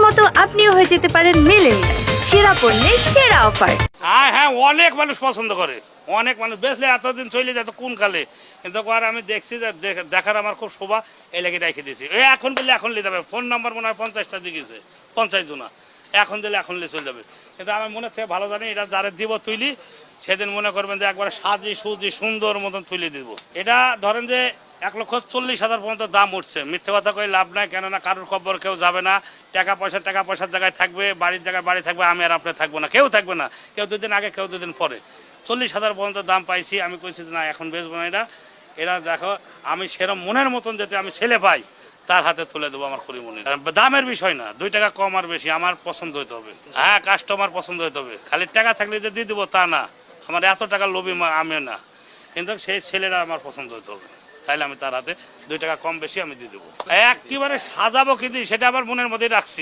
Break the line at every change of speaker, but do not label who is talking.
মতো আপনিও হয়ে যেতে পারেন মিলেনিয়াল। সেরা পণ্যের সেরা অফার।
হ্যাঁ, অনেক মানুষ পছন্দ করে, অনেক মানুষ বেচলে এতদিন চলে যেত কোন কালে, কিন্তু আর আমি দেখছি যে দেখার আমার খুব শোভা, এই লেগে রেখে দিয়েছি। এখন বললে এখন নিতে যাবে, ফোন নাম্বার মনে হয় 50টা দিয়েছে, 50 জনা, এখন দিলে এখন নিয়ে চলে যাবে। কিন্তু আমার মনে থেকে ভালো জানি এটা যারা দিব তুলি সেদিন মনে করবেন যে একবারে সাজি সুজি সুন্দর মতন তুলে দিব। এটা ধরেন যে 1,40,000 পর্যন্ত দাম উঠছে, মিথ্যে কথা কই লাভ নাই, কেননা কারোর খবর কেউ যাবে না, টাকা পয়সার জায়গায় থাকবে, বাড়ির জায়গায় বাড়ি থাকবে, আমি আর আপনি থাকবো না, কেউ থাকবে না, কেউ দুদিন আগে কেউ দুদিন পরে। 40,000 পর্যন্ত দাম পাইছি, আমি কইছি না এখন বেচবো না। এরা দেখো আমি সেরকম মনের মতন যাতে আমি ছেলে পাই তার হাতে তুলে দেবো আমার খুঁড়িমুনি। দামের বিষয় না, 2 টাকা কম আর বেশি আমার পছন্দ হইতে হবে। হ্যাঁ, কাস্টমার পছন্দ হইতে হবে, খালি টাকা থাকলে যে দিয়ে দেবো তা না, আমার এত টাকা লোভী আমি না, কিন্তু সেই ছেলেরা আমার পছন্দ হইতে হবে, তাইলে আমি তার হাতে 2 টাকা কম বেশি আমি দিয়ে দেবো। একেবারে সাজাবো কি দিই সেটা আমার মনের মধ্যেই রাখছি।